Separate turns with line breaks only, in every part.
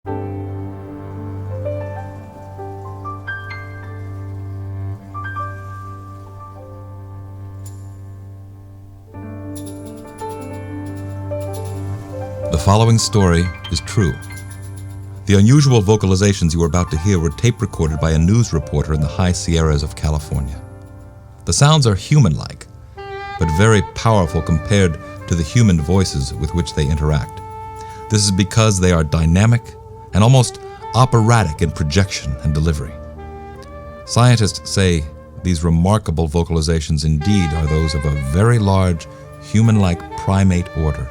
The following story is true. The unusual vocalizations you are about to hear were tape recorded by a news reporter in the high Sierras of California. The sounds are human-like, but very powerful compared to the human voices with which they interact. This is because they are dynamic and almost operatic in projection and delivery. Scientists say these remarkable vocalizations indeed are those of a very large, human-like primate order.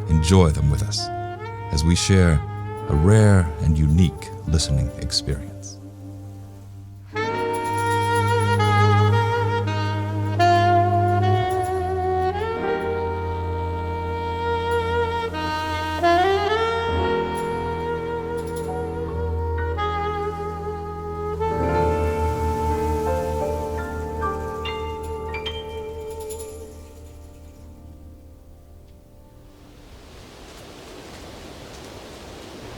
Enjoy them with us as we share a rare and unique listening experience.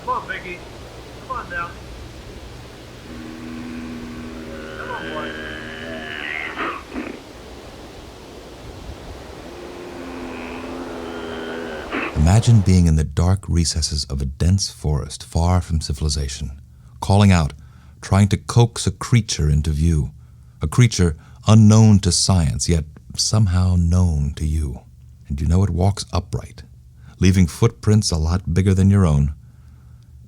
Come on, Biggie. Come on now. Come on, boy.
Imagine being in the dark recesses of a dense forest far from civilization, calling out, trying to coax a creature into view, a creature unknown to science, yet somehow known to you. And you know it walks upright, leaving footprints a lot bigger than your own,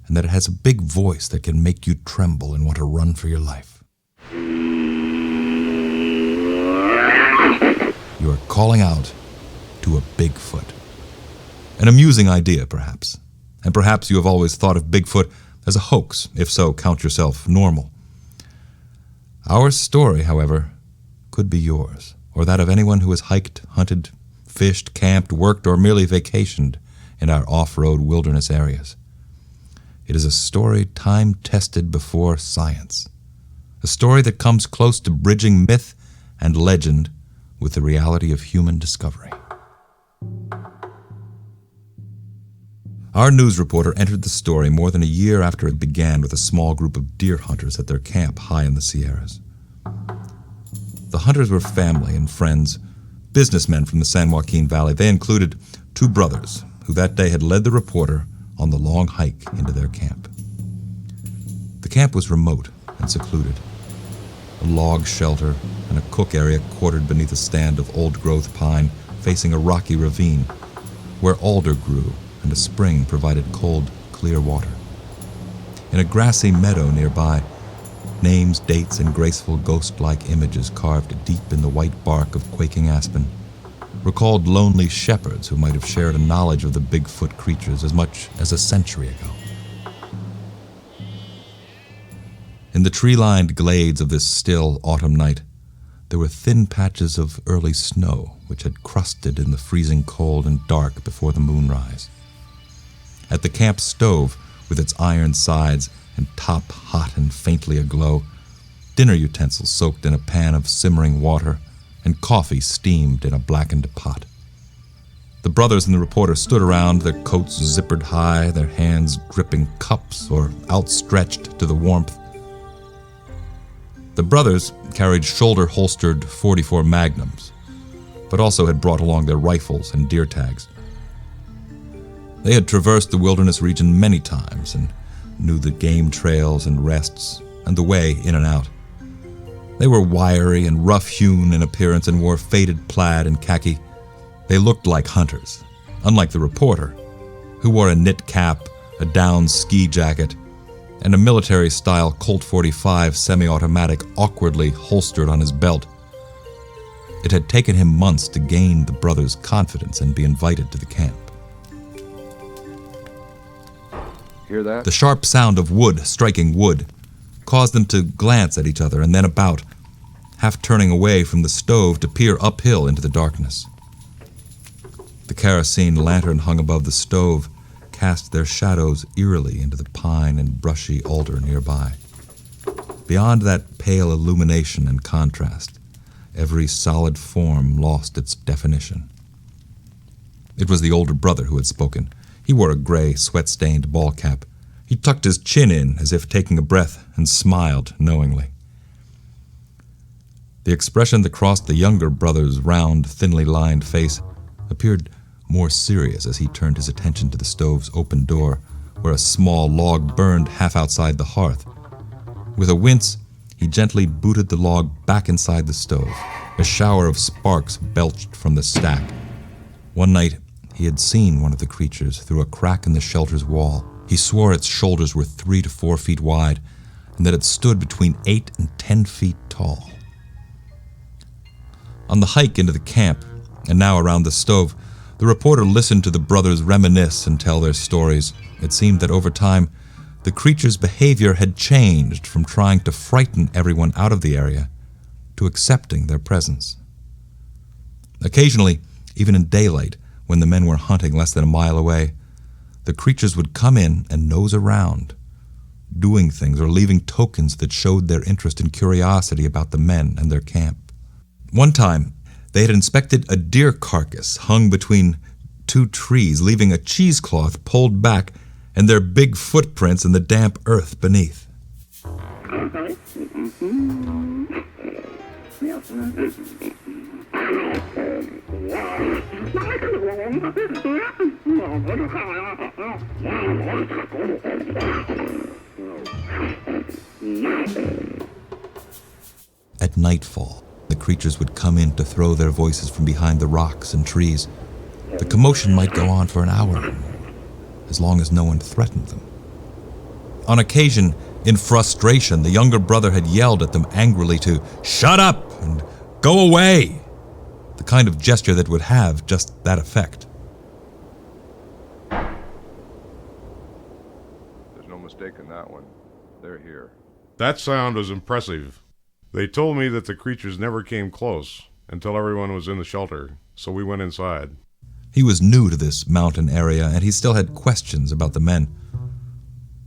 and that it has a big voice that can make you tremble and want to run for your life. You are calling out to a Bigfoot. An amusing idea, perhaps. And perhaps you have always thought of Bigfoot as a hoax. If so, count yourself normal. Our story, however, could be yours, or that of anyone who has hiked, hunted, fished, camped, worked, or merely vacationed in our off-road wilderness areas. It is a story time-tested before science. A story that comes close to bridging myth and legend with the reality of human discovery. Our news reporter entered the story more than a year after it began with a small group of deer hunters at their camp high in the Sierras. The hunters were family and friends, businessmen from the San Joaquin Valley. They included two brothers who that day had led the reporter on the long hike into their camp. The camp was remote and secluded. A log shelter and a cook area quartered beneath a stand of old-growth pine facing a rocky ravine where alder grew and a spring provided cold, clear water. In a grassy meadow nearby, names, dates, and graceful ghost-like images carved deep in the white bark of quaking aspen recalled lonely shepherds who might have shared a knowledge of the Bigfoot creatures as much as a century ago. In the tree-lined glades of this still autumn night, there were thin patches of early snow which had crusted in the freezing cold and dark before the moonrise. At the camp stove, with its iron sides and top hot and faintly aglow, dinner utensils soaked in a pan of simmering water, and coffee steamed in a blackened pot. The brothers and the reporter stood around, their coats zippered high, their hands gripping cups or outstretched to the warmth. The brothers carried shoulder-holstered .44 Magnums, but also had brought along their rifles and deer tags. They had traversed the wilderness region many times and knew the game trails and rests and the way in and out. They were wiry and rough-hewn in appearance and wore faded plaid and khaki. They looked like hunters, unlike the reporter, who wore a knit cap, a down ski jacket, and a military-style Colt .45 semi-automatic awkwardly holstered on his belt. It had taken him months to gain the brothers' confidence and be invited to the camp.
Hear that?
The sharp sound of wood striking wood caused them to glance at each other and then about, half turning away from the stove to peer uphill into the darkness. The kerosene lantern hung above the stove cast their shadows eerily into the pine and brushy alder nearby. Beyond that pale illumination and contrast, every solid form lost its definition. It was the older brother who had spoken. He wore a gray, sweat-stained ball cap. He tucked his chin in as if taking a breath and smiled knowingly. The expression that crossed the younger brother's round, thinly lined face appeared more serious as he turned his attention to the stove's open door, where a small log burned half outside the hearth. With a wince, he gently booted the log back inside the stove. A shower of sparks belched from the stack. One night, he had seen one of the creatures through a crack in the shelter's wall. He swore its shoulders were 3 to 4 feet wide, and that it stood between 8 and 10 feet tall. On the hike into the camp, and now around the stove, the reporter listened to the brothers reminisce and tell their stories. It seemed that over time, the creature's behavior had changed from trying to frighten everyone out of the area to accepting their presence. Occasionally, even in daylight, when the men were hunting less than a mile away, the creatures would come in and nose around, doing things or leaving tokens that showed their interest and curiosity about the men and their camp. One time, they had inspected a deer carcass hung between 2 trees, leaving a cheesecloth pulled back and their big footprints in the damp earth beneath. At nightfall, the creatures would come in to throw their voices from behind the rocks and trees. The commotion might go on for an hour or more, as long as no one threatened them. On occasion, in frustration, the younger brother had yelled at them angrily to "shut up" and "go away," the kind of gesture that would have just that effect.
There's no mistaking that one. They're here.
That sound was impressive. They told me that the creatures never came close until everyone was in the shelter, so we went inside.
He was new to this mountain area, and he still had questions about the men.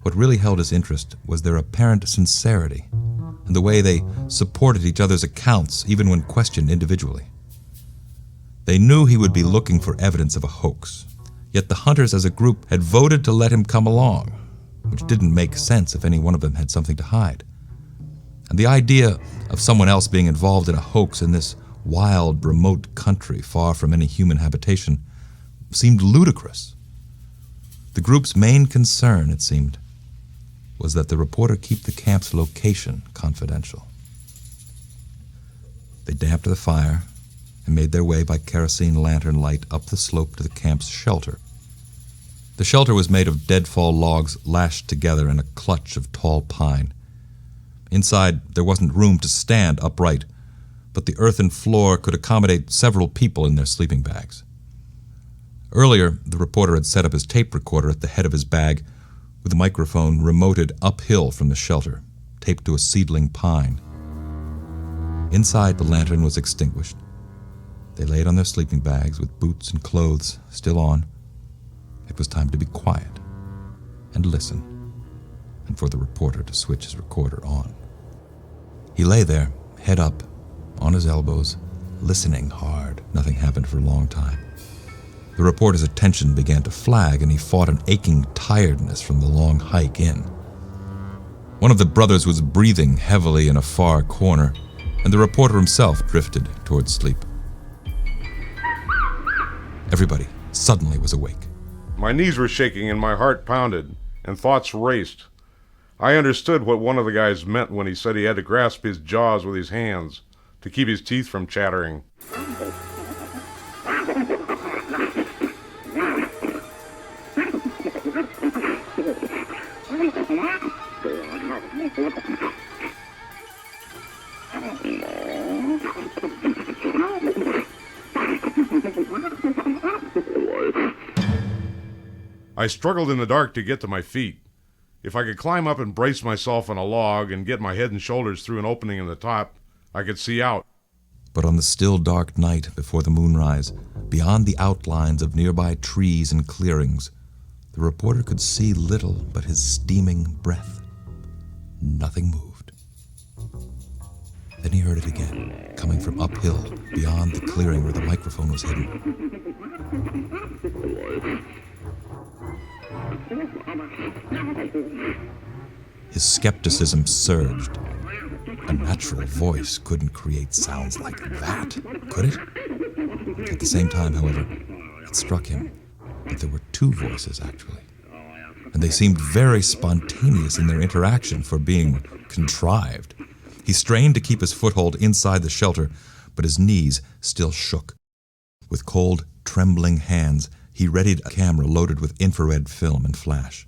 What really held his interest was their apparent sincerity and the way they supported each other's accounts even when questioned individually. They knew he would be looking for evidence of a hoax, yet the hunters as a group had voted to let him come along, which didn't make sense if any one of them had something to hide. And the idea of someone else being involved in a hoax in this wild, remote country far from any human habitation seemed ludicrous. The group's main concern, it seemed, was that the reporter keep the camp's location confidential. They damped the fire and made their way by kerosene lantern light up the slope to the camp's shelter. The shelter was made of deadfall logs lashed together in a clutch of tall pine. Inside, there wasn't room to stand upright, but the earthen floor could accommodate several people in their sleeping bags. Earlier, the reporter had set up his tape recorder at the head of his bag, with a microphone remoted uphill from the shelter, taped to a seedling pine. Inside, the lantern was extinguished. They laid on their sleeping bags with boots and clothes still on. It was time to be quiet and listen, and for the reporter to switch his recorder on. He lay there, head up, on his elbows, listening hard. Nothing happened for a long time. The reporter's attention began to flag, and he fought an aching tiredness from the long hike in. One of the brothers was breathing heavily in a far corner, and the reporter himself drifted towards sleep. Everybody suddenly was awake.
My knees were shaking and my heart pounded, and thoughts raced. I understood what one of the guys meant when he said he had to grasp his jaws with his hands to keep his teeth from chattering. I struggled in the dark to get to my feet. If I could climb up and brace myself on a log and get my head and shoulders through an opening in the top, I could see out.
But on the still dark night before the moonrise, beyond the outlines of nearby trees and clearings, the reporter could see little but his steaming breath. Nothing moved. Then he heard it again, coming from uphill, beyond the clearing where the microphone was hidden. His skepticism surged. A natural voice couldn't create sounds like that, could it? At the same time, however, it struck him that there were two voices, actually. And they seemed very spontaneous in their interaction for being contrived. He strained to keep his foothold inside the shelter, but his knees still shook. With cold, trembling hands, he readied a camera loaded with infrared film and flash.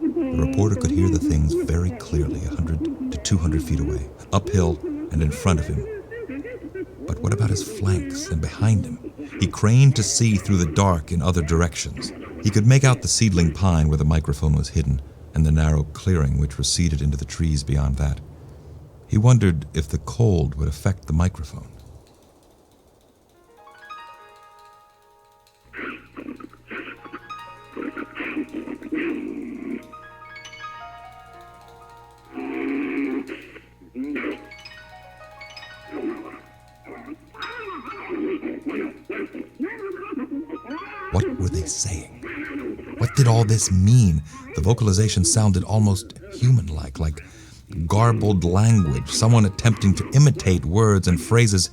The reporter could hear the things very clearly 100 to 200 feet away, uphill and in front of him. But what about his flanks and behind him? He craned to see through the dark in other directions. He could make out the seedling pine where the microphone was hidden and the narrow clearing which receded into the trees beyond that. He wondered if the cold would affect the microphone. What were they saying? What did all this mean? The vocalizations sounded almost human-like, like garbled language, someone attempting to imitate words and phrases,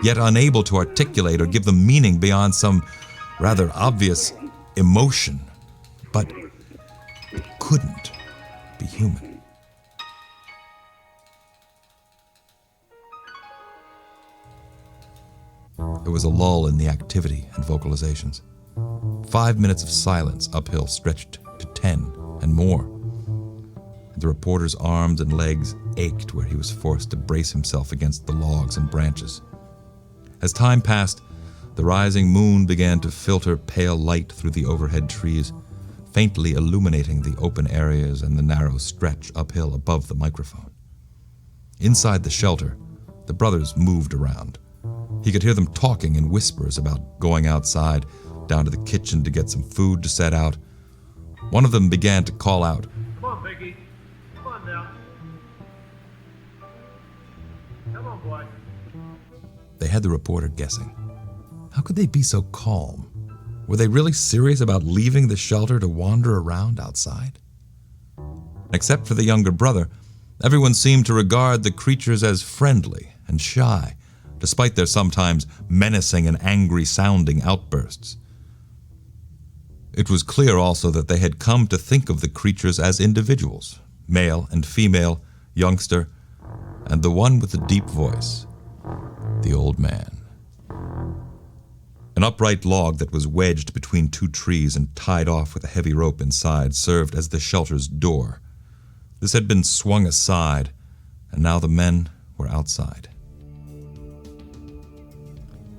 yet unable to articulate or give them meaning beyond some rather obvious emotion. But it couldn't be human. There was a lull in the activity and vocalizations. 5 minutes of silence uphill stretched to 10 and more. The reporter's arms and legs ached where he was forced to brace himself against the logs and branches. As time passed, the rising moon began to filter pale light through the overhead trees, faintly illuminating the open areas and the narrow stretch uphill above the microphone. Inside the shelter, the brothers moved around. He could hear them talking in whispers about going outside, down to the kitchen to get some food to set out. One of them began to call out,
Come on, Biggie. Come on now. Come on, boy.
They had the reporter guessing. How could they be so calm? Were they really serious about leaving the shelter to wander around outside? Except for the younger brother, everyone seemed to regard the creatures as friendly and shy, despite their sometimes menacing and angry-sounding outbursts. It was clear also that they had come to think of the creatures as individuals, male and female, youngster, and the one with the deep voice, the old man. An upright log that was wedged between two trees and tied off with a heavy rope inside served as the shelter's door. This had been swung aside, and now the men were outside.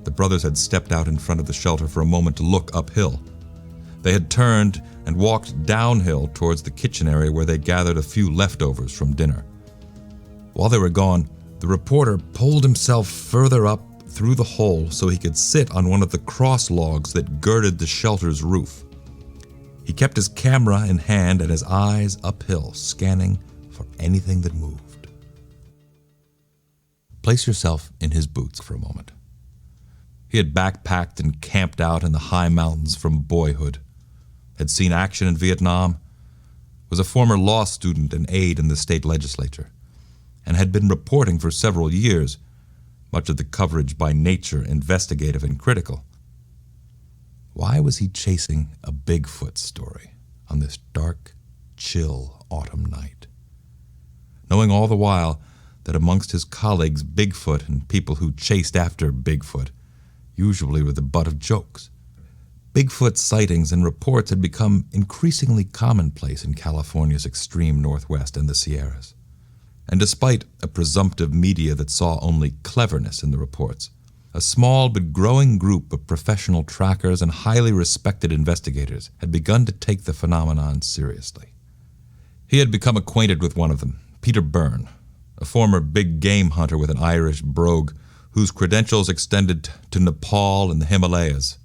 The brothers had stepped out in front of the shelter for a moment to look uphill. They had turned and walked downhill towards the kitchen area where they gathered a few leftovers from dinner. While they were gone, the reporter pulled himself further up through the hole so he could sit on one of the cross logs that girded the shelter's roof. He kept his camera in hand and his eyes uphill, scanning for anything that moved. Place yourself in his boots for a moment. He had backpacked and camped out in the high mountains from boyhood, had seen action in Vietnam, was a former law student and aide in the state legislature, and had been reporting for several years, much of the coverage by nature investigative and critical. Why was he chasing a Bigfoot story on this dark, chill autumn night? Knowing all the while that amongst his colleagues Bigfoot and people who chased after Bigfoot usually were the butt of jokes. Bigfoot sightings and reports had become increasingly commonplace in California's extreme northwest and the Sierras. And despite a presumptive media that saw only cleverness in the reports, a small but growing group of professional trackers and highly respected investigators had begun to take the phenomenon seriously. He had become acquainted with one of them, Peter Byrne, a former big game hunter with an Irish brogue whose credentials extended to Nepal and the Himalayas.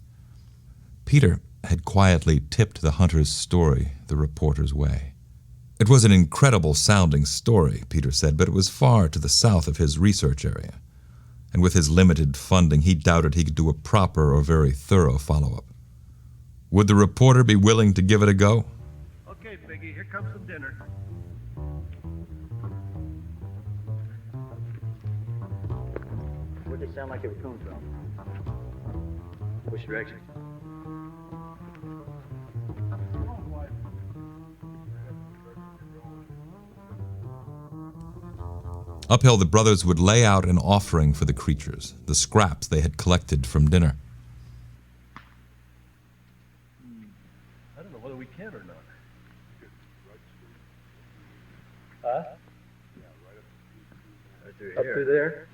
Peter had quietly tipped the hunter's story the reporter's way. It was an incredible-sounding story, Peter said, but it was far to the south of his research area, and with his limited funding, he doubted he could do a proper or very thorough follow-up. Would the reporter be willing to give it a go?
Okay, Biggie, here comes some dinner.
Where'd they sound like they were coming from? Which direction?
Uphill, the brothers would lay out an offering for the creatures, the scraps they had collected from dinner.
I don't know whether we can or not.
Huh? Right through here. Up through there?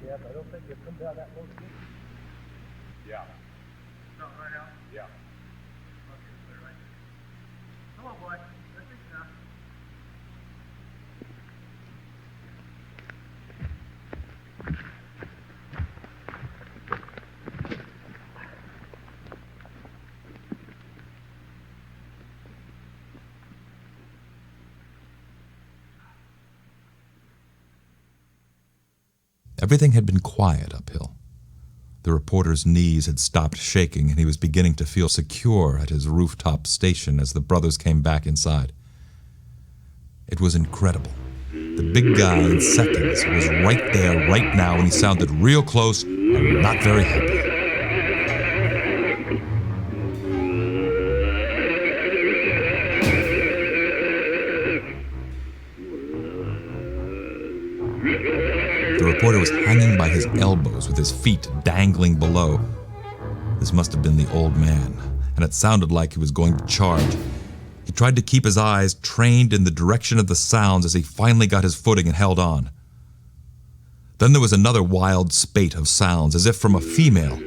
Yeah, but I don't think you'll come down that low again.
Yeah.
No, right out?
Yeah.
Okay, clear right there. Come on, boy. Let's think now.
Everything had been quiet uphill. The reporter's knees had stopped shaking, and he was beginning to feel secure at his rooftop station as the brothers came back inside. It was incredible. The big guy in seconds was right there, right now, and he sounded real close and not very happy. The reporter was hanging by his elbows with his feet dangling below. This must have been the old man, and it sounded like he was going to charge. He tried to keep his eyes trained in the direction of the sounds as he finally got his footing and held on. Then there was another wild spate of sounds, as if from a female.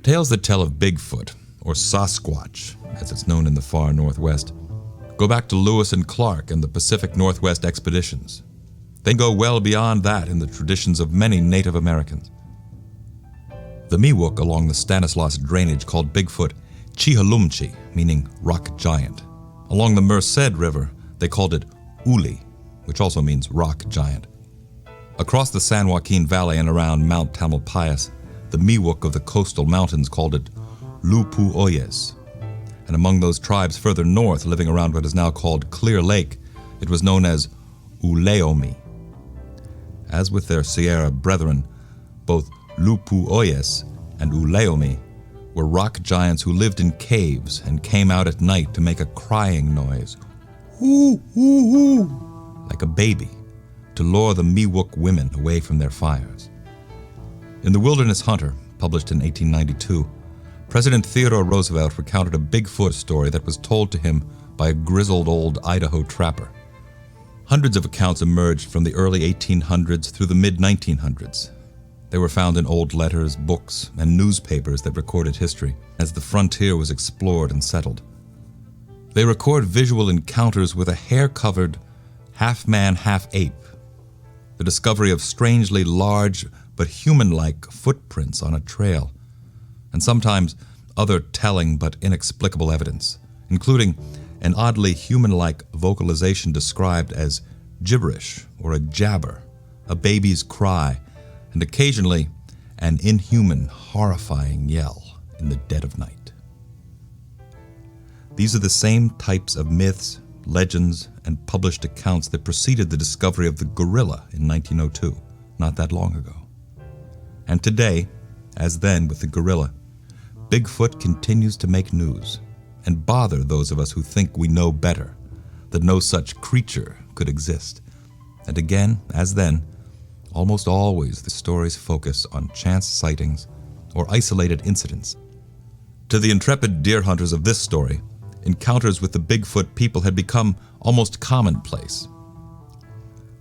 Tales that tell of Bigfoot, or Sasquatch, as it's known in the far northwest, go back to Lewis and Clark and the Pacific Northwest expeditions. They go well beyond that in the traditions of many Native Americans. The Miwok along the Stanislaus drainage called Bigfoot Chihalumchi, meaning rock giant. Along the Merced River, they called it Uli, which also means rock giant. Across the San Joaquin Valley and around Mount Tamalpais, the Miwok of the coastal mountains called it Lupu Oyes. And among those tribes further north, living around what is now called Clear Lake, it was known as Uleomi. As with their Sierra brethren, both Lupu Oyes and Uleomi were rock giants who lived in caves and came out at night to make a crying noise, "Hoo, hoo, hoo," like a baby, to lure the Miwok women away from their fires. In The Wilderness Hunter, published in 1892, President Theodore Roosevelt recounted a Bigfoot story that was told to him by a grizzled old Idaho trapper. Hundreds of accounts emerged from the early 1800s through the mid-1900s. They were found in old letters, books, and newspapers that recorded history as the frontier was explored and settled. They record visual encounters with a hair-covered, half-man, half-ape, the discovery of strangely large but human-like footprints on a trail, and sometimes other telling but inexplicable evidence, including an oddly human-like vocalization described as gibberish or a jabber, a baby's cry, and occasionally an inhuman, horrifying yell in the dead of night. These are the same types of myths, legends, and published accounts that preceded the discovery of the gorilla in 1902, not that long ago. And today, as then with the gorilla, Bigfoot continues to make news and bother those of us who think we know better, that no such creature could exist. And again, as then, almost always the stories focus on chance sightings or isolated incidents. To the intrepid deer hunters of this story, encounters with the Bigfoot people had become almost commonplace.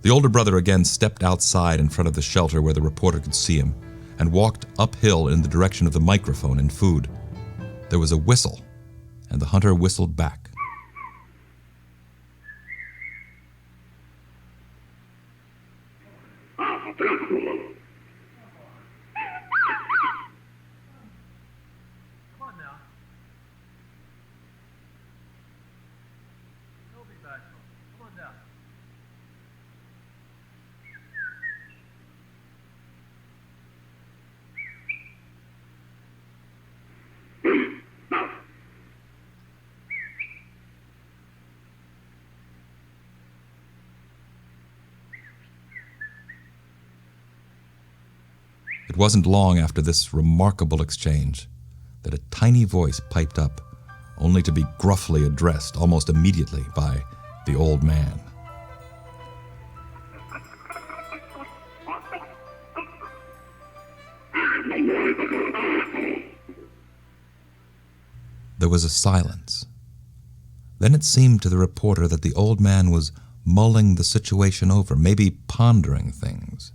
The older brother again stepped outside in front of the shelter where the reporter could see him and walked uphill in the direction of the microphone and food. There was a whistle, and the hunter whistled back.
Come on now. He'll be back. Come on down.
It wasn't long after this remarkable exchange that a tiny voice piped up, only to be gruffly addressed almost immediately by the old man. There was a silence. Then it seemed to the reporter that the old man was mulling the situation over, maybe pondering things.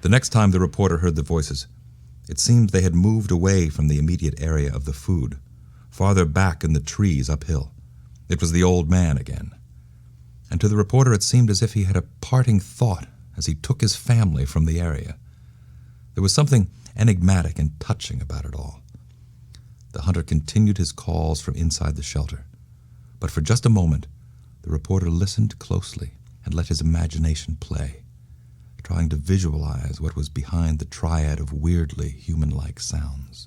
The next time the reporter heard the voices, it seemed they had moved away from the immediate area of the food, farther back in the trees uphill. It was the old man again. And to the reporter it seemed as if he had a parting thought as he took his family from the area. There was something enigmatic and touching about it all. The hunter continued his calls from inside the shelter, but for just a moment the reporter listened closely and let his imagination play, trying to visualize what was behind the triad of weirdly human-like sounds.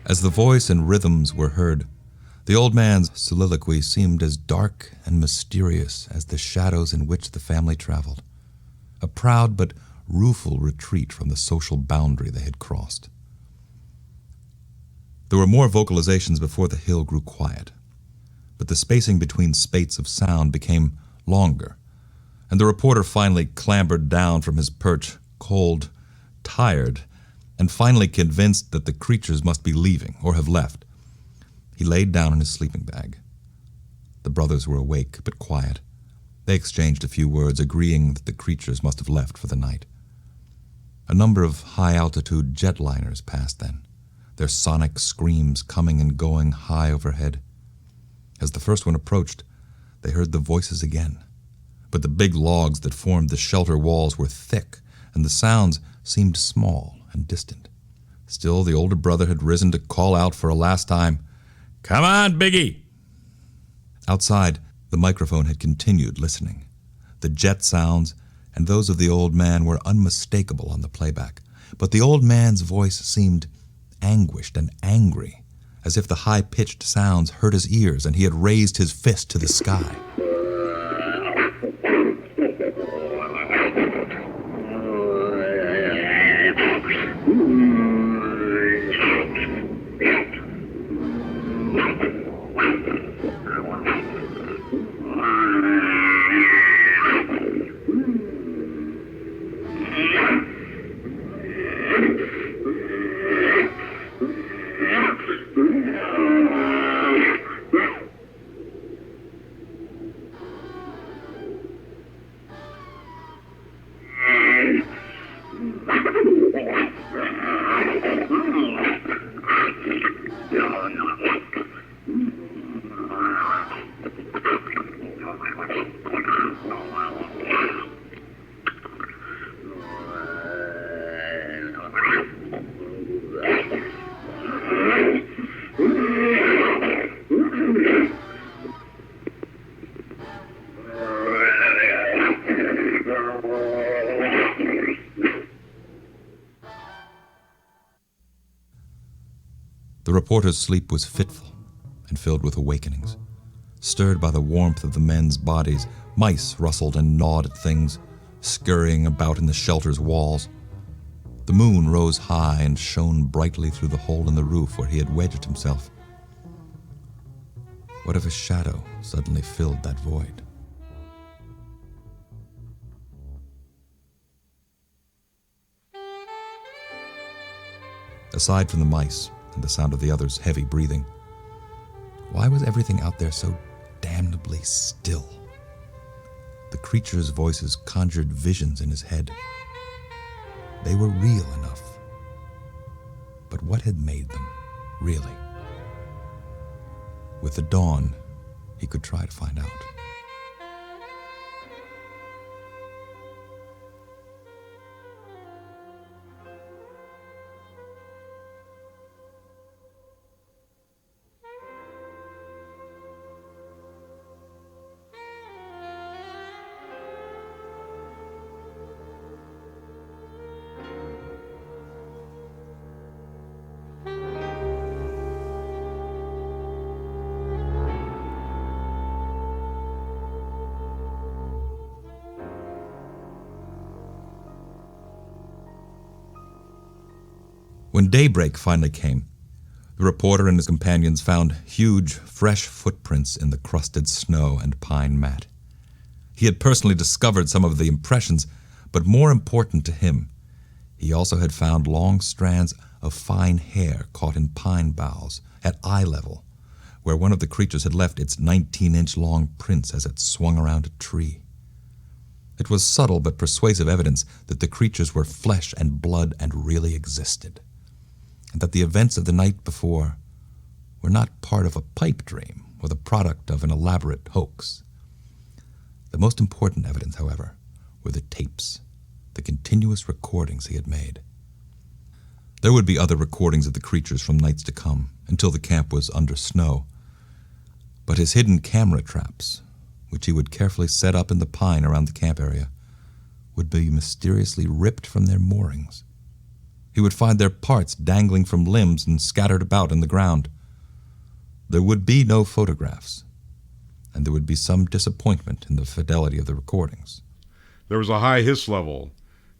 As the voice and rhythms were heard, the old man's soliloquy seemed as dark and mysterious as the shadows in which the family traveled, a proud but rueful retreat from the social boundary they had crossed. There were more vocalizations before the hill grew quiet, but the spacing between spates of sound became longer, and the reporter finally clambered down from his perch, cold, tired, and finally convinced that the creatures must be leaving or have left. He laid down in his sleeping bag. The brothers were awake but quiet. They exchanged a few words, agreeing that the creatures must have left for the night. A number of high-altitude jetliners passed then, their sonic screams coming and going high overhead. As the first one approached, they heard the voices again. But the big logs that formed the shelter walls were thick, and the sounds seemed small and distant. Still, the older brother had risen to call out for a last time, "Come on, Biggie!" Outside, the microphone had continued listening. The jet sounds and those of the old man were unmistakable on the playback, but the old man's voice seemed anguished and angry, as if the high-pitched sounds hurt his ears and he had raised his fist to the sky. The reporter's sleep was fitful and filled with awakenings. Stirred by the warmth of the men's bodies, mice rustled and gnawed at things, scurrying about in the shelter's walls. The moon rose high and shone brightly through the hole in the roof where he had wedged himself. What if a shadow suddenly filled that void? Aside from the mice and the sound of the others' heavy breathing, why was everything out there so damnably still? The creatures' voices conjured visions in his head. They were real enough. But what had made them, really? With the dawn, he could try to find out. When daybreak finally came, the reporter and his companions found huge, fresh footprints in the crusted snow and pine mat. He had personally discovered some of the impressions, but more important to him, he also had found long strands of fine hair caught in pine boughs at eye level, where one of the creatures had left its 19-inch long prints as it swung around a tree. It was subtle but persuasive evidence that the creatures were flesh and blood and really existed, and that the events of the night before were not part of a pipe dream or the product of an elaborate hoax. The most important evidence, however, were the tapes, the continuous recordings he had made. There would be other recordings of the creatures from nights to come, until the camp was under snow. But his hidden camera traps, which he would carefully set up in the pine around the camp area, would be mysteriously ripped from their moorings. He would find their parts dangling from limbs and scattered about in the ground. There would be no photographs, and there would be some disappointment in the fidelity of the recordings.
There was a high hiss level,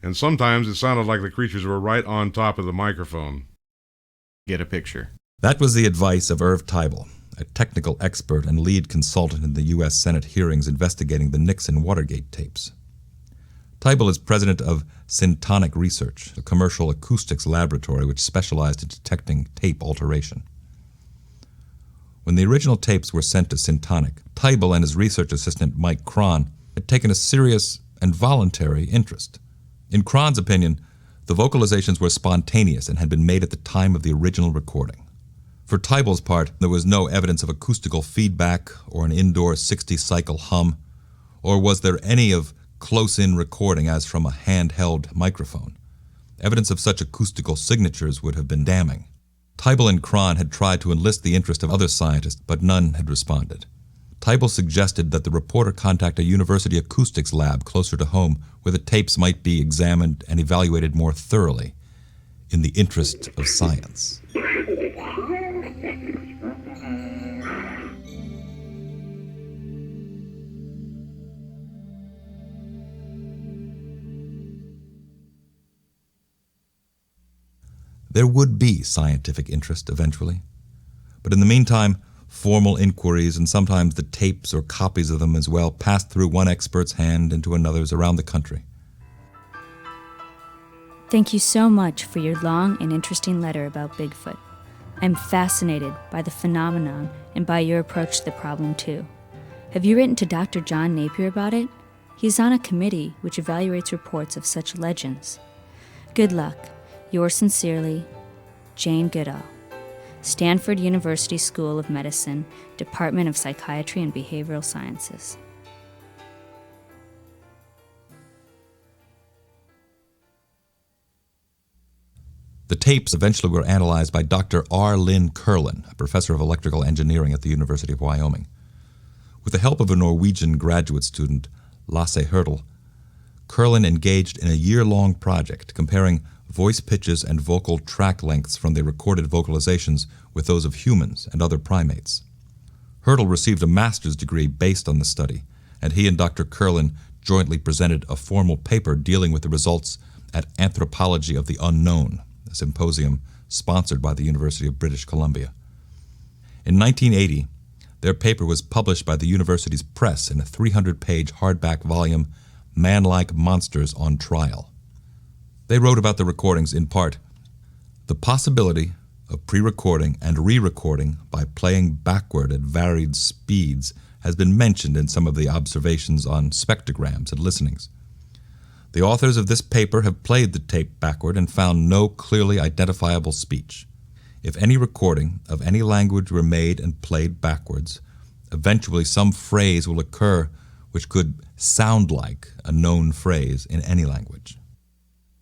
and sometimes it sounded like the creatures were right on top of the microphone.
Get a picture.
That was the advice of Irv Tybal, a technical expert and lead consultant in the U.S. Senate hearings investigating the Nixon-Watergate tapes. Tybal is president of Syntonic Research, a commercial acoustics laboratory which specialized in detecting tape alteration. When the original tapes were sent to Syntonic, Tybal and his research assistant Mike Cron had taken a serious and voluntary interest. In Cron's opinion, The vocalizations were spontaneous and had been made at the time of the original recording. For Teibel's part, there was no evidence of acoustical feedback or an indoor 60-cycle hum, or was there any of close-in recording as from a handheld microphone. Evidence of such acoustical signatures would have been damning. Teibel and Krahn had tried to enlist the interest of other scientists, but none had responded. Teibel suggested that the reporter contact a university acoustics lab closer to home where the tapes might be examined and evaluated more thoroughly in the interest of science. There would be scientific interest eventually, but in the meantime, formal inquiries and sometimes the tapes or copies of them as well passed through one expert's hand into another's around the country.
Thank you so much for your long and interesting letter about Bigfoot. I'm fascinated by the phenomenon and by your approach to the problem too. Have you written to Dr. John Napier about it? He's on a committee which evaluates reports of such legends. Good luck. Yours sincerely, Jane Goodall, Stanford University School of Medicine, Department of Psychiatry and Behavioral Sciences.
The tapes eventually were analyzed by Dr. R. Lynn Kirlin, a professor of electrical engineering at the University of Wyoming. With the help of a Norwegian graduate student, Lasse Hurdle, Kirlin engaged in a year-long project comparing voice pitches and vocal track lengths from the recorded vocalizations with those of humans and other primates. Hurdle received a master's degree based on the study, and he and Dr. Kirlin jointly presented a formal paper dealing with the results at Anthropology of the Unknown, a symposium sponsored by the University of British Columbia. In 1980, their paper was published by the university's press in a 300-page hardback volume, Man-Like Monsters on Trial. They wrote about the recordings in part, "The possibility of pre-recording and re-recording by playing backward at varied speeds has been mentioned in some of the observations on spectrograms and listenings. The authors of this paper have played the tape backward and found no clearly identifiable speech. If any recording of any language were made and played backwards, eventually some phrase will occur which could sound like a known phrase in any language."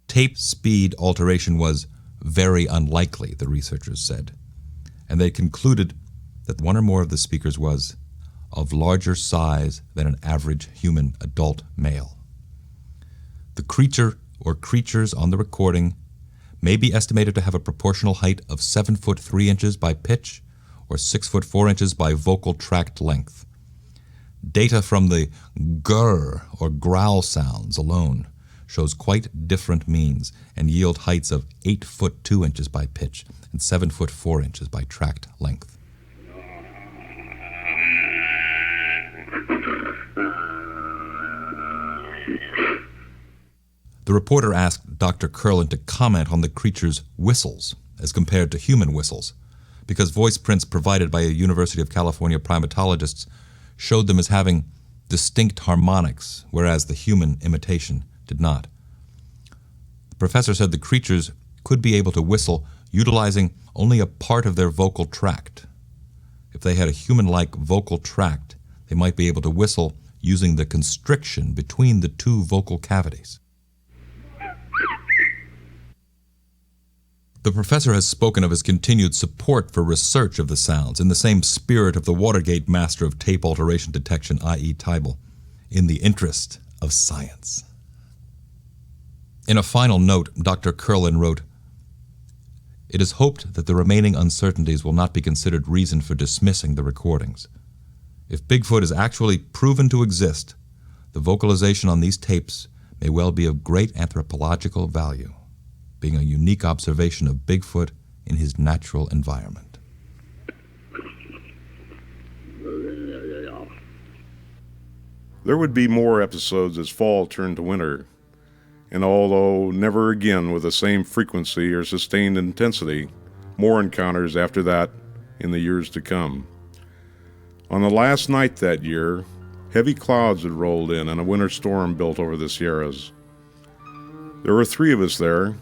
Tape speed alteration was very unlikely, the researchers said, and they concluded that one or more of the speakers was of larger size than an average human adult male. The creature or creatures on the recording may be estimated to have a proportional height of 7 foot 3 inches by pitch or 6 foot 4 inches by vocal tract length. Data from the grr or growl sounds alone shows quite different means and yield heights of 8 foot 2 inches by pitch and 7 foot 4 inches by tract length. The reporter asked Dr. Kirlin to comment on the creature's whistles as compared to human whistles, because voice prints provided by a University of California primatologists showed them as having distinct harmonics, whereas the human imitation did not. The professor said the creatures could be able to whistle utilizing only a part of their vocal tract. If they had a human-like vocal tract, they might be able to whistle using the constriction between the two vocal cavities. The professor has spoken of his continued support for research of the sounds in the same spirit of the Watergate master of tape alteration detection, I.E. Teibel, in the interest of science. In a final note, Dr. Kirlin wrote, "It is hoped that the remaining uncertainties will not be considered reason for dismissing the recordings. If Bigfoot is actually proven to exist, the vocalization on these tapes may well be of great anthropological value, being a unique observation of Bigfoot in his natural environment."
There would be more episodes as fall turned to winter, and although never again with the same frequency or sustained intensity, more encounters after that in the years to come. On the last night that year, heavy clouds had rolled in and a winter storm built over the Sierras. There were 3 of us there,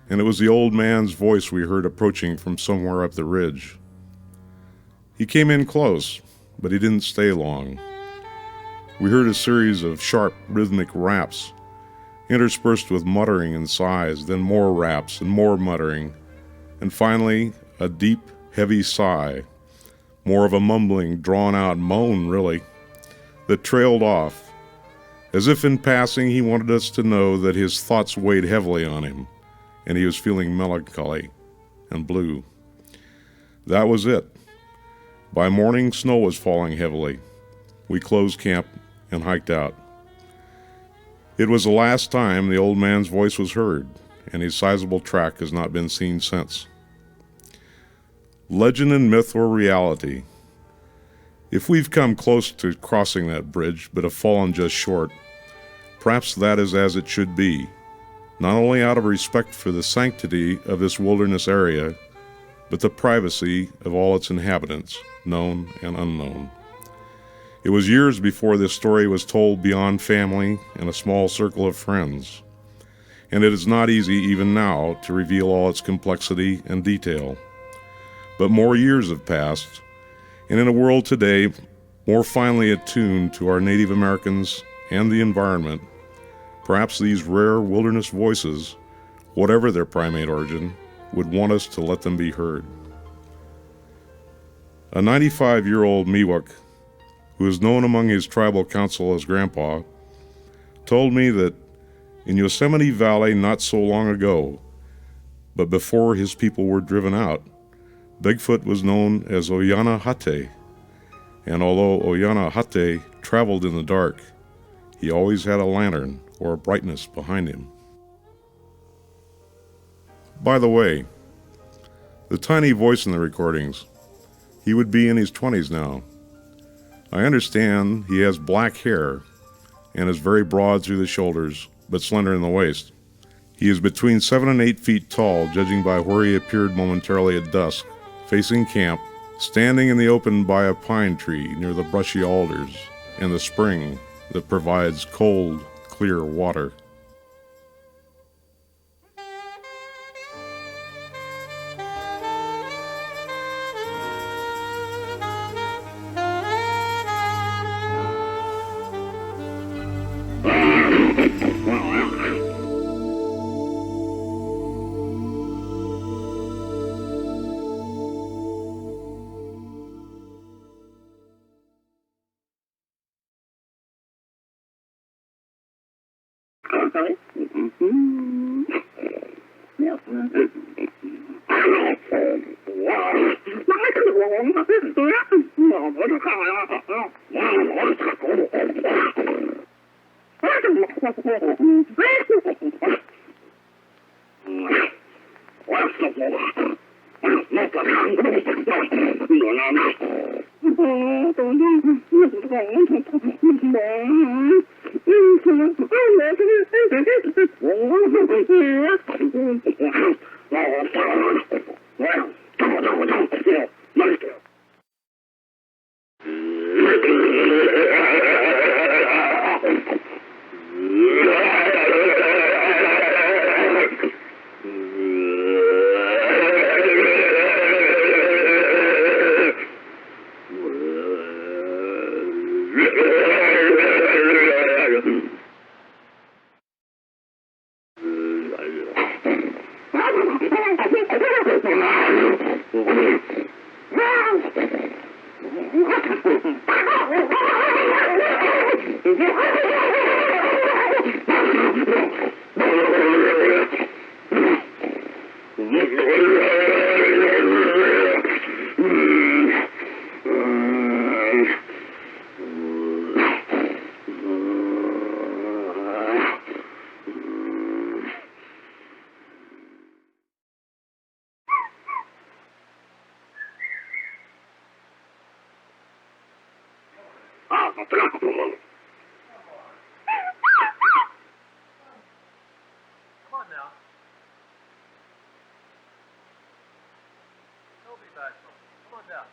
and it was the old man's voice we heard approaching from somewhere up the ridge. He came in close, but he didn't stay long. We heard a series of sharp, rhythmic raps, interspersed with muttering and sighs, then more raps and more muttering, and finally a deep, heavy sigh, more of a mumbling, drawn-out moan, really, that trailed off, as if in passing he wanted us to know that his thoughts weighed heavily on him, and he was feeling melancholy and blue. That was it. By morning, snow was falling heavily. We closed camp and hiked out. It was the last time the old man's voice was heard, and his sizable track has not been seen since. Legend and myth or reality? If we've come close to crossing that bridge but have fallen just short, perhaps that is as it should be, not only out of respect for the sanctity of this wilderness area, but the privacy of all its inhabitants, known and unknown. It was years before this story was told beyond family and a small circle of friends, and it is not easy even now to reveal all its complexity and detail. But more years have passed, and in a world today more finely attuned to our Native Americans and the environment, perhaps these rare wilderness voices, whatever their primate origin, would want us to let them be heard. A 95-year-old Miwok, who is known among his tribal council as Grandpa, told me that in Yosemite Valley not so long ago, but before his people were driven out, Bigfoot was known as Oyana Hate, and although Oyana Hate traveled in the dark, he always had a lantern or a brightness behind him. By the way, the tiny voice in the recordings, he would be in his 20s now. I understand he has black hair and is very broad through the shoulders, but slender in the waist. He is between 7 and 8 feet tall, judging by where he appeared momentarily at dusk, facing camp, standing in the open by a pine tree near the brushy alders and the spring that provides cold, clear water.
Come on now. Don't be bashful. Come on down.